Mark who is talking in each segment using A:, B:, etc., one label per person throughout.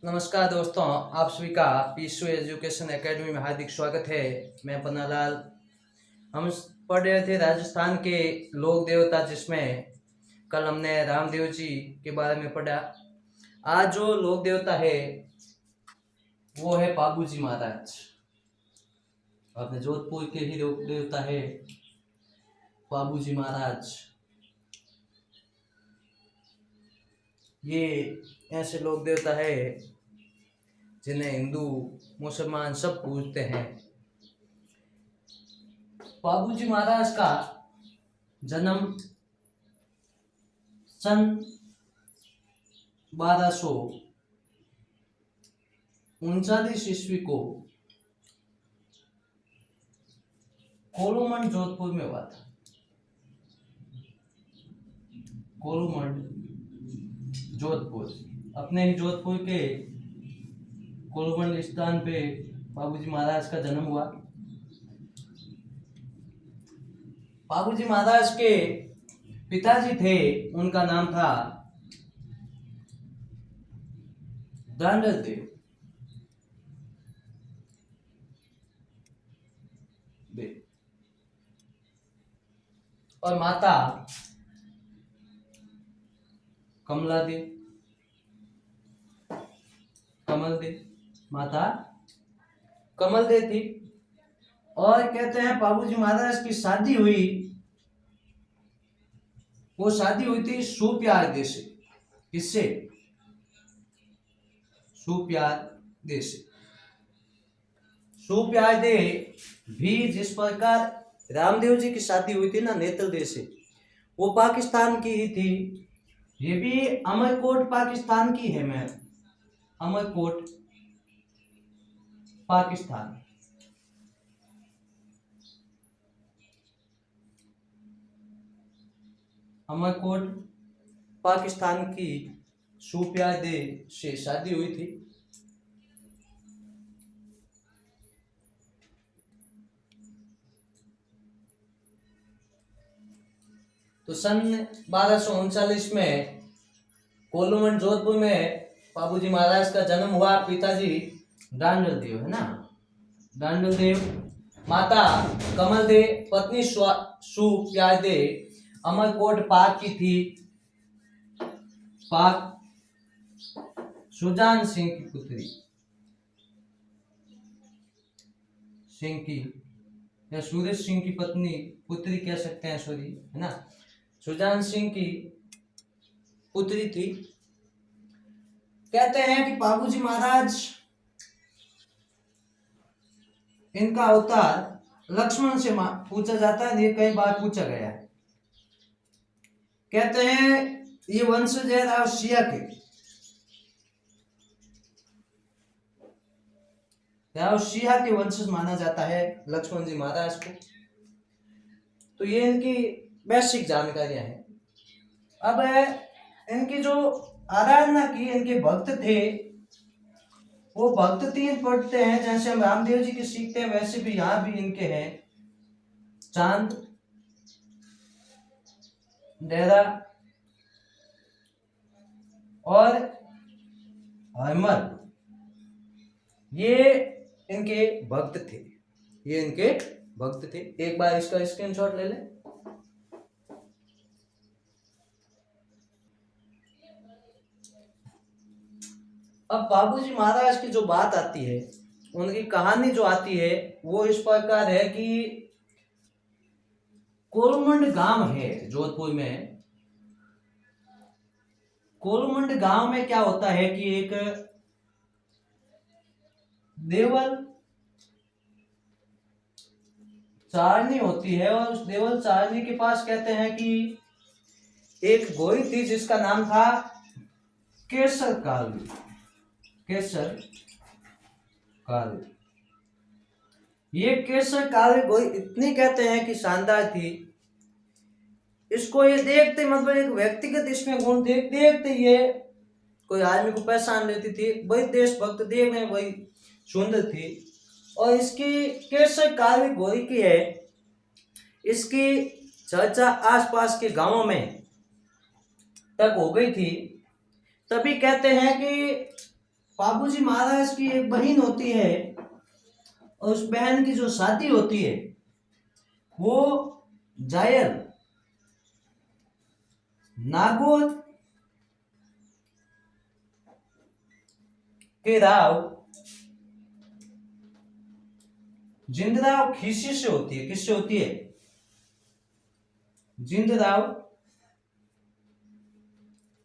A: नमस्कार दोस्तों, आप सभी का पीसू एजुकेशन एकेडमी में हार्दिक स्वागत है। मैं पन्नालाल। हम पढ़ रहे थे राजस्थान के लोक देवता, जिसमें कल हमने रामदेव जी के बारे में पढ़ा। आज जो लोक देवता है वो है पाबूजी महाराज। अपने जोधपुर के ही लोक देवता है पाबूजी महाराज। ये ऐसे लोक देवता है जिन्हें हिंदू मुसलमान सब पूजते हैं। पाबूजी महाराज का जन्म सन 1239 ईस्वी को कोलूमंड जोधपुर में हुआ था। कोलूमंड जोधपुर, अपने ही जोधपुर के कोलूमंड स्थान पे बाबूजी महाराज का जन्म हुआ। बाबूजी महाराज के पिताजी थे, उनका नाम था दांडल देव। और माता कमला देव, कमल देव, माता कमल देव थी। और कहते हैं बाबूजी महाराज की शादी हुई, वो शादी हुई थी सुप्यार दे से। किससे? सुप्यार दे से। सुप्यार दे भी जिस प्रकार रामदेव जी की शादी हुई थी ना नेतल दे से, वो पाकिस्तान की ही थी। ये भी अमरकोट पाकिस्तान की है। मैं अमरकोट पाकिस्तान। अमरकोट पाकिस्तान की सुप्यार दे से शादी हुई थी। तो सन 1239 में कोलूमंड जोधपुर में बाबूजी महाराज का जन्म हुआ। पिताजी दांडल देव है ना, दांडल देव, माता कमल दे, पत्नी सुप्यार दे अमरकोट पाक की थी। पाक सुजान सिंह की पुत्री, सिंह की या सूरज सिंह की पत्नी, पुत्री कह सकते हैं, सॉरी, है ना, सुजान सिंह की पुत्री थी। कहते हैं कि बाबूजी महाराज, इनका अवतार लक्ष्मण से पूछा जाता है। ये कई बार पूछा गया है। कहते हैं ये वंशज है राव सिया के। राव सिया के वंशज माना जाता है लक्ष्मण जी महाराज को। तो ये इनकी बेसिक जानकारियां हैं। अब इनकी जो आराधना की, इनके भक्त थे, वो भक्त 3 पढ़ते हैं। जैसे हम रामदेव जी की सीखते हैं, वैसे भी यहाँ भी इनके हैं चांद, डेरा और हरमल। ये इनके भक्त थे, ये इनके भक्त थे। एक बार इसका स्क्रीनशॉट ले लें। अब बाबूजी महाराज की जो बात आती है, उनकी कहानी जो आती है, वो इस प्रकार है कि कोलूमंड गांव है जोधपुर में। कोलूमंड गांव में क्या होता है कि एक देवल चारनी होती है, और उस देवल चारनी के पास कहते हैं कि एक गोरी थी जिसका नाम था केसर काली। केसर काली, ये केसर काली गोरी इतनी कहते हैं कि शानदार थी। इसको ये देखते, मतलब एक व्यक्तिगत इसमें गुण देखते ये कोई आदमी को पहचान लेती थी। वही देशभक्त, देखने वही सुंदर थी। और इसकी केसर काली गोरी की है, इसकी चर्चा आसपास के गांवों में तक हो गई थी। तभी कहते हैं कि बाबूजी महाराज की एक बहन होती है और उस बहन की जो शादी होती है वो जायल नागौर के राव जिंदराव खीसी से होती है। किससे होती है? जिंदराव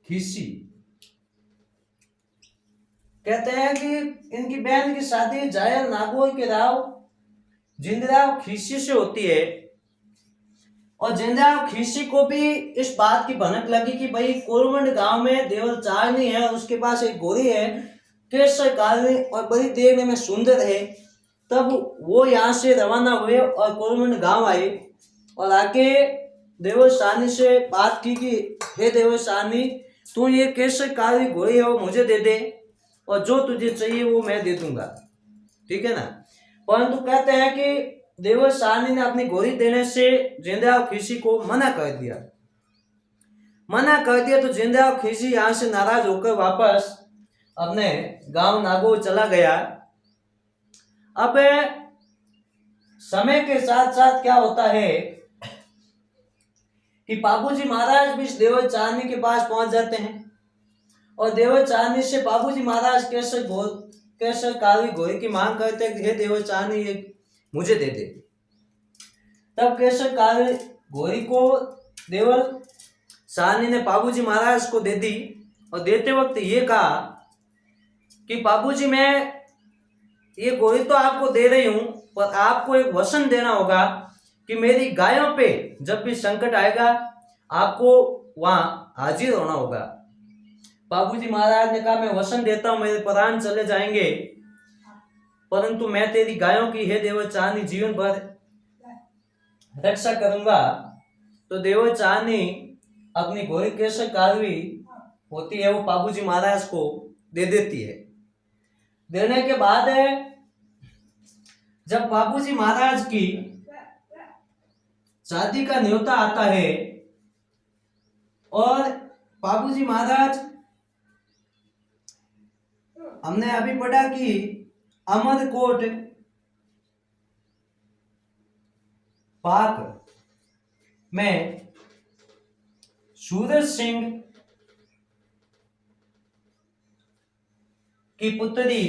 A: खीसी। कहते हैं कि इनकी बहन की शादी जायल नागौर के राव जिंदराव खीसी से होती है और जिंदराव खीसी को भी इस बात की भनक लगी कि भाई कोरमंड गांव में देवल चारनी है और उसके पास एक गोरी है केसर काली और बड़ी देखने में सुंदर है। तब वो यहाँ से रवाना हुए और कोरमंड गांव आए और आके देवल सानी से बात की कि हे देवल सानी, तू ये केसर काली घोड़ी है वो मुझे दे दे और जो तुझे चाहिए वो मैं दे दूंगा, ठीक है ना। परंतु कहते हैं कि देवल सानी ने अपनी घोड़ी देने से जिंदराव खीसी को मना कर दिया। तो जिंदराव खीसी यहाँ से नाराज होकर वापस अपने गांव नागौर चला गया। अब समय के साथ साथ क्या होता है कि बाबूजी महाराज भी देवल चांदनी के पास पहुंच जाते हैं और देवल चांदनी से बाबूजी महाराज केसर काली घोड़ी की मांग करते हैं कि हे देवल चांदनी ये मुझे दे दे। तब केसर काली घोड़ी को देवल चांदनी ने बाबूजी महाराज को दे दी और देते वक्त ये कहा कि बाबूजी मैं ये घोड़ी तो आपको दे रही हूं पर आपको एक वचन देना होगा कि मेरी गायों पे जब भी संकट आएगा आपको वहां हाजिर होना होगा। बाबूजी महाराज ने कहा मैं वचन देता हूं, मेरे प्राण चले जाएंगे परंतु मैं तेरी गायों की हे देवल चांदनी जीवन भर रक्षा करूंगा। तो देवल चांदनी अपनी घोड़ी केसर कालवी होती है वो बाबूजी महाराज को दे देती है। देने के बाद जब बाबूजी महाराज की शादी का न्योता आता है और बाबूजी महाराज, हमने अभी पढ़ा कि अमरकोट पाक में सूरज सिंह की पुत्री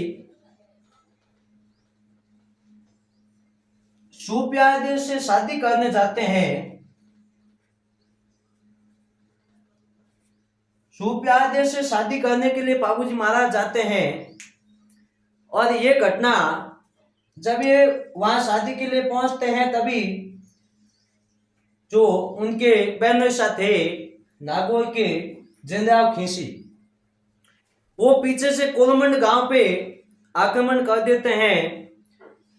A: सुप्यादेव से शादी करने जाते हैं। सुप्यादेव से शादी करने के लिए बाबूजी महाराज जाते हैं और ये घटना जब ये वहां शादी के लिए पहुंचते हैं तभी जो उनके बहनों थे नागौर के जिंदराव खीसी वो पीछे से कोलमंड गांव पे आक्रमण कर देते हैं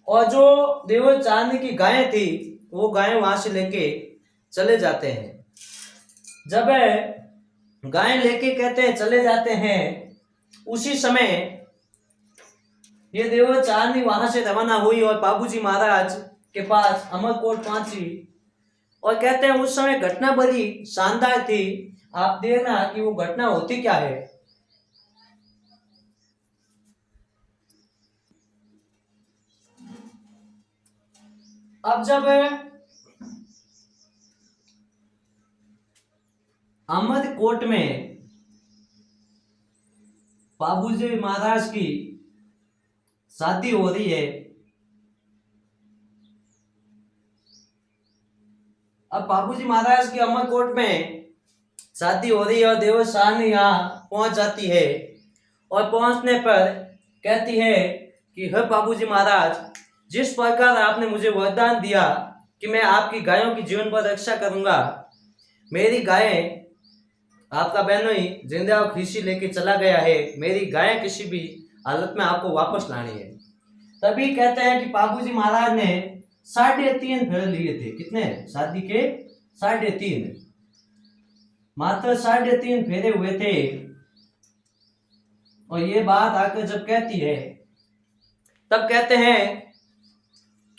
A: और जो देवल चांदनी की गायें थी वो गायें वहां से लेके चले जाते हैं। जब गायें लेके कहते हैं चले जाते हैं उसी समय ये देवल चांदनी वहां से रवाना हुई और बाबूजी महाराज के पास अमरकोट पहुंची और कहते हैं उस समय घटना बड़ी शानदार थी। आप देखना कि वो घटना होती क्या है। अब जब अमरकोट में बाबूजी महाराज की शादी हो रही है, अब बाबूजी महाराज की अमरकोट में शादी हो रही है और देवल सानी यहाँ पहुंच जाती है और पहुंचने पर कहती है कि हे बाबूजी महाराज, जिस प्रकार आपने मुझे वरदान दिया कि मैं आपकी गायों की जीवन भर रक्षा करूंगा, मेरी गायें आपका बहनोई जिंदराव खीसी लेके चला गया है, मेरी गायें किसी भी हालत में आपको वापस लानी है। तभी कहते हैं कि बाबूजी महाराज ने 3.5 फेरे लिए थे। कितने? शादी के 3.5, मात्र 3.5 फेरे हुए थे। और ये बात आकर जब कहती है तब कहते हैं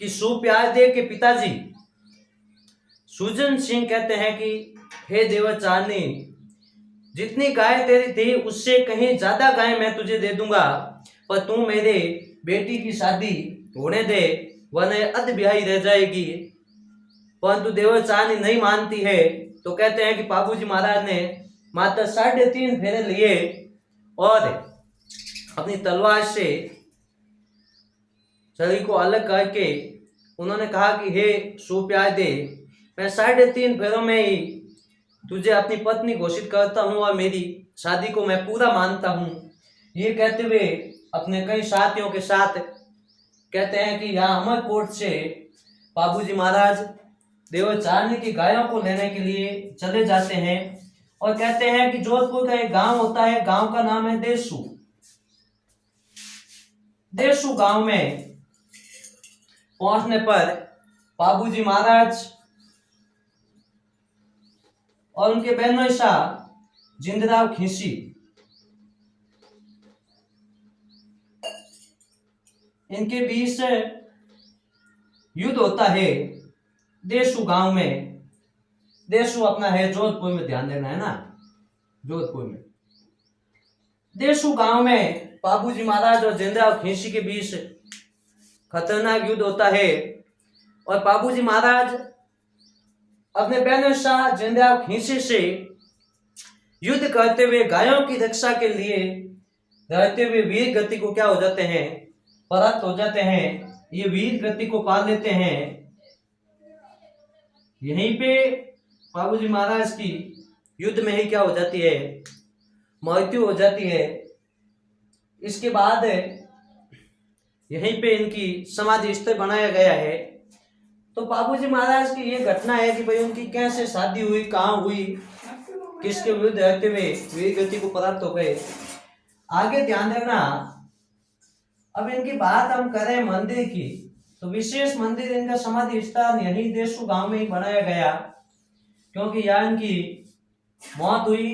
A: कि सुप्यादेव के पिताजी सुजन सिंह कहते हैं कि हे देवल चांदनी, जितनी गाय तेरी थी उससे कहीं ज्यादा गाय मैं तुझे दे दूंगा, पर तू मेरे बेटी की शादी होने दे, वरना अध ब्याही रह जाएगी। परंतु देवर चांदनी नहीं मानती है। तो कहते हैं कि बाबूजी महाराज ने मात्र 3.5 फेरे लिए और अपनी तलवार से छड़ी को अलग करके उन्होंने कहा कि हे सुप्यादे, मैं 3.5 फेरों में ही तुझे अपनी पत्नी घोषित करता हूँ और मेरी शादी को मैं पूरा मानता हूँ। ये कहते हुए अपने कई साथियों के साथ कहते हैं कि यहाँ अमरकोट से बाबूजी महाराज देवर चांदनी की गायों को लेने के लिए चले जाते हैं और कहते हैं कि जोधपुर का एक गांव होता है, गांव का नाम है देसू। देसू गांव में पहुंचने पर बाबूजी महाराज और उनके बहनोई शाह जिंदराव खींची इनके बीच युद्ध होता है देसू गांव में। देसू अपना है जोधपुर में, ध्यान देना है ना, जोधपुर में। देसू गांव में बाबूजी महाराज और जिंदराव खींची के बीच खतरनाक युद्ध होता है और बाबूजी महाराज अपने बहनोई शाह जिंदराव खींची से युद्ध करते हुए गायों की रक्षा के लिए रहते हुए वीर गति को क्या हो जाते हैं, परास्त हो जाते हैं। ये वीर गति को पा लेते हैं। यहीं पे बाबूजी महाराज की युद्ध में ही क्या हो जाती है, मृत्यु हो जाती है। इसके बाद यहीं पे इनकी समाधि स्थल बनाया गया है। तो बाबूजी महाराज की ये घटना है कि भाई उनकी कैसे शादी हुई, कहाँ हुई, किसके विरुद्ध रहते हुए वीर गति को प्राप्त हो गए, आगे ध्यान रखना। अब इनकी बात हम करें मंदिर की, तो विशेष मंदिर इनका समाधि स्थान यही देसू गांव में ही बनाया गया, क्योंकि यहाँ इनकी मौत हुई।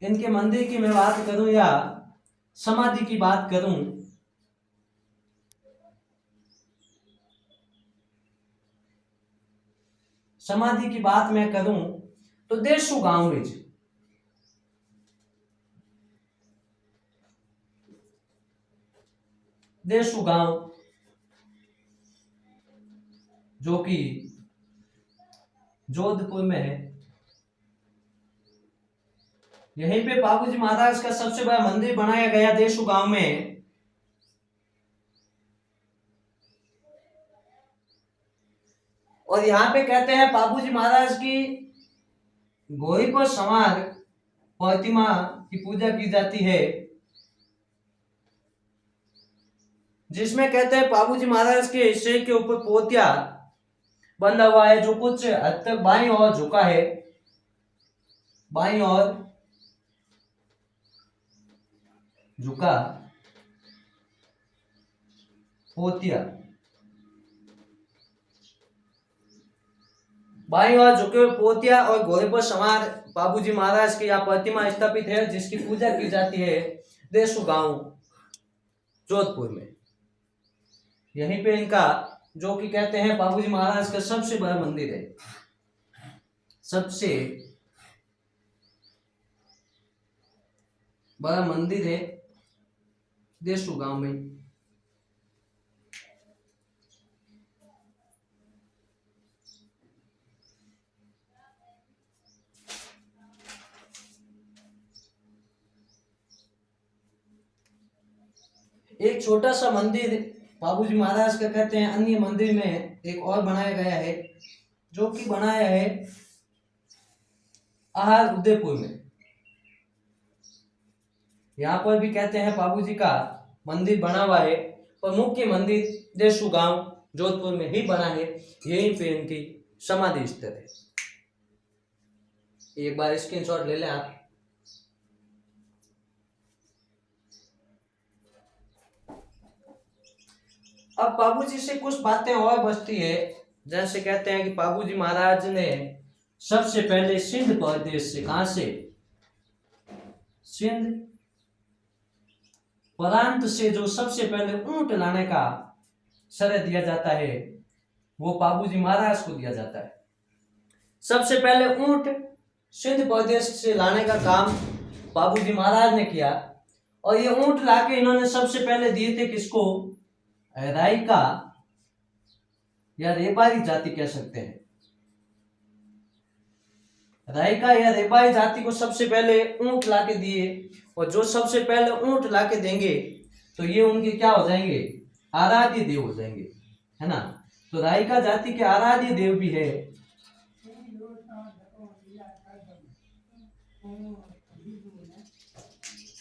A: इनके मंदिर की मैं बात करूं या समाधि की बात करूं, समाधि की बात मैं करूं तो देसू गांव में देसू गांव जो कि जोधपुर में है, यहीं पे बाबूजी महाराज का सबसे बड़ा मंदिर बनाया गया देसू गांव में। और यहाँ पे कहते हैं बाबूजी महाराज की घोड़ी पर सवार प्रतिमा की पूजा की जाती है, जिसमें कहते हैं बाबूजी महाराज के सिर के ऊपर पोतिया बंधा हुआ है, जो कुछ हद तक बाईं ओर झुका है, बाईं ओर झुका पोतिया, बाईं ओर झुके हुए पोतिया और घोड़े पर सवार बाबूजी महाराज की यहाँ प्रतिमा स्थापित है, जिसकी पूजा की जाती है देसू गांव जोधपुर में। यहीं पे इनका जो कि कहते हैं बाबूजी महाराज का सबसे बड़ा मंदिर है, सबसे बड़ा मंदिर है देसू गांव में। एक छोटा सा मंदिर बाबूजी महाराज का कहते हैं अन्य मंदिर में एक और बनाया गया है, जो कि बनाया है आहार उदयपुर में। यहाँ पर भी कहते हैं बाबूजी का मंदिर बना हुआ है, और मुख्य मंदिर देसू गांव जोधपुर में ही बना है। यहीं पे इनकी समाधि स्थल है। एक बार स्क्रीनशॉट ले लें आप। अब बाबूजी से कुछ बातें और बचती है, जैसे कहते हैं कि बाबूजी महाराज ने सबसे पहले सिंध प्रदेश से, कहां से, सिंध प्रांत से जो सबसे पहले ऊंट लाने का श्रेय दिया जाता है वो बाबूजी महाराज को दिया जाता है। सबसे पहले ऊंट सिंध प्रदेश से लाने का काम बाबूजी महाराज ने किया। और ये ऊंट लाके इन्होंने सबसे पहले दिए थे किसको? राइका या रेबारी जाति कह सकते हैं। राइका या रेबारी जाति को सबसे पहले ऊंट लाके दिए, और जो सबसे पहले ऊंट लाके देंगे तो ये उनके क्या हो जाएंगे? आराध्य देव हो जाएंगे, है ना। तो राइका जाति के आराध्य देव भी है।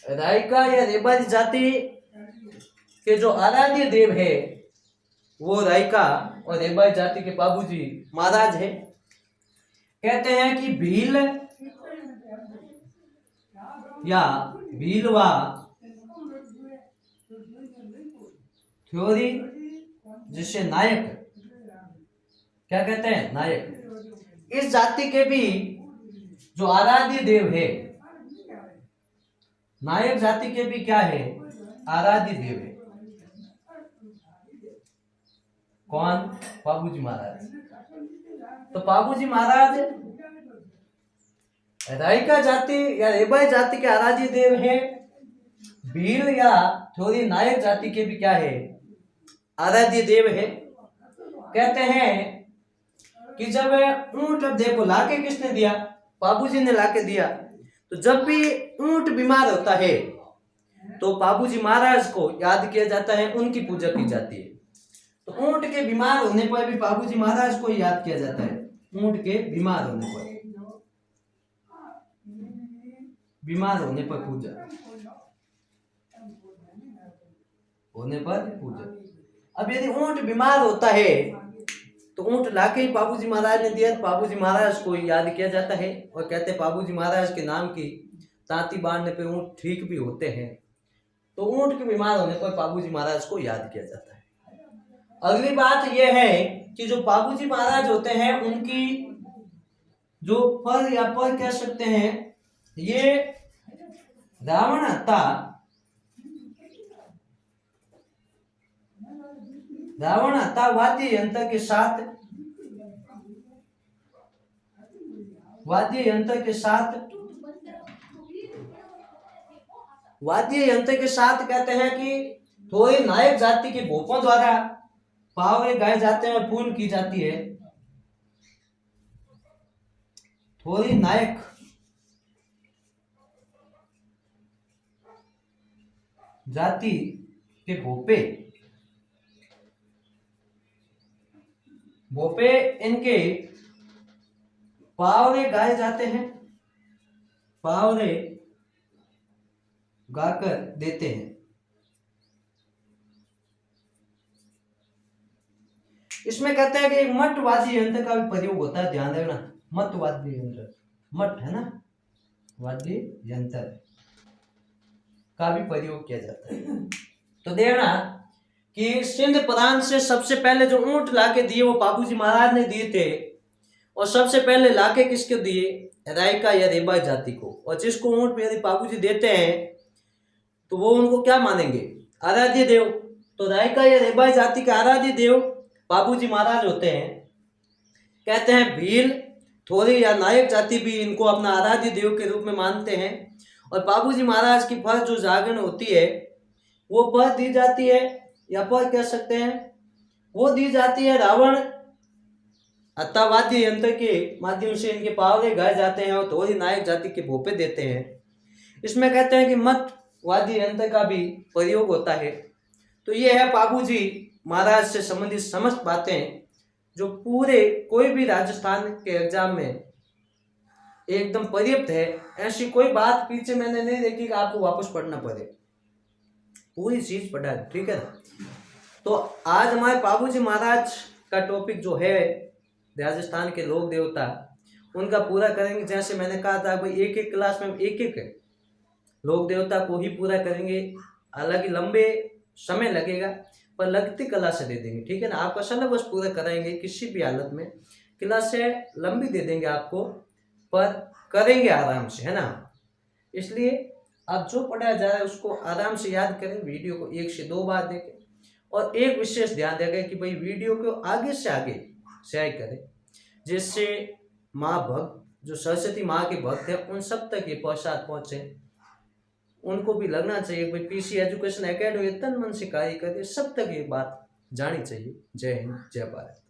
A: राइका या रेबारी जाति के जो आराध्य देव है वो राइका और रेबारी जाति के बाबूजी महाराज है। कहते हैं कि भील या भीलवा थ्योरी, जिसे नायक क्या कहते हैं? नायक। इस जाति के भी जो आराध्य देव है, नायक जाति के भी क्या है? आराध्य देव है। कौन? बाबूजी महाराज। तो बाबूजी महाराज राइका जाति या रेबारी जाति के आराध्य देव है। भील या थोड़ी नायक जाति के भी क्या है? आराध्य देव है। कहते हैं कि जब ऊंट, अब देखो लाके किसने दिया? बाबूजी ने लाके दिया। तो जब भी ऊंट बीमार होता है तो बाबूजी महाराज को याद किया जाता है, उनकी पूजा की जाती है। तो ऊंट के बीमार होने पर भी बाबूजी महाराज को याद किया जाता है। ऊंट के बीमार होने पर पूजा होने पर पूजा। अब यदि ऊंट बीमार होता है तो ऊंट लाके ही बाबूजी महाराज ने दिया, बाबूजी महाराज को याद किया जाता है। और कहते हैं बाबूजी महाराज के नाम की तांती बांधने पे ऊंट ठीक भी होते हैं। तो ऊंट के बीमार होने पर बाबूजी महाराज को याद किया जाता है। अगली बात यह है कि जो बाबूजी महाराज होते हैं उनकी जो पर या पर कह सकते हैं, ये रावण हत्या वाद्य यंत्र के साथ कहते हैं कि थोड़ी नायक जाति के भोपों द्वारा पावे गाए जाते हैं और पूर्ण की जाती है। थोड़ी नायक जाति के भोपे इनके पावरे गाए जाते हैं, पावरे गाकर देते हैं। इसमें कहते हैं कि एक मट वाद्य यंत्र का भी प्रयोग होता है, ध्यान रखना। मट वाद्य यंत्र, मट है ना, वाद्य यंत्र का भी प्रयोग किया जाता है। तो देखना कि सिंध प्रांत से सबसे पहले जो ऊंट लाके दिए वो बाबूजी महाराज ने दिए थे। और सबसे पहले लाके किसके दिए? राइका या रेबारी जाति को। और जिसको ऊंट यदि बाबूजी देते हैं तो वो उनको क्या मानेंगे? आराध्य देव। तो राइका या रेबारी जाति के आराध्य देव बाबूजी महाराज होते हैं। कहते हैं भील, थोड़ी या नायक जाति भी इनको अपना आराध्य देव के रूप में मानते हैं। और बाबूजी महाराज की फर्ज जो जागरण होती है वो पर दी जाती है, या पर कह सकते हैं वो दी जाती है रावण हत्यावाद्य यंत्र के माध्यम से इनके पावरे गाए जाते हैं और थोड़ी नायक जाति के भोपे देते हैं। इसमें कहते हैं कि मत वाद्य यंत्र का भी प्रयोग होता है। तो ये है बाबूजी महाराज से संबंधित समस्त बातें जो पूरे कोई भी राजस्थान के एग्जाम में एकदम पर्याप्त है। ऐसी कोई बात पीछे मैंने नहीं देखी कि आपको वापस पढ़ना पड़े, पूरी चीज पढ़ा है, ठीक है ना। तो आज हमारे बाबूजी महाराज का टॉपिक जो है राजस्थान के लोक देवता, उनका पूरा करेंगे। जैसे मैंने कहा था भाई एक एक क्लास में एक एक लोक देवता को ही पूरा करेंगे। हालांकि लंबे समय लगेगा पर लगती कला से दे देंगे, ठीक है ना। आपका सिलेबस पूरा कराएंगे, किसी भी हालत में क्लास से लंबी दे देंगे आपको, पर करेंगे आराम से, है ना। इसलिए अब जो पढ़ाया जा रहा है उसको आराम से याद करें, वीडियो को 1 से 2 बार देखें। और एक विशेष ध्यान दें कि भाई वीडियो को आगे से आगे शेयर करें, जिससे माँ जो सरस्वती माँ के भक्त हैं उन सब तक ये प्रसाद पहुंचे। उनको भी लगना चाहिए भाई पीसी एजुकेशन एकेडमी तन मन से कार्य करे, सब तक ये बात जानी चाहिए। जय हिंद, जय भारत।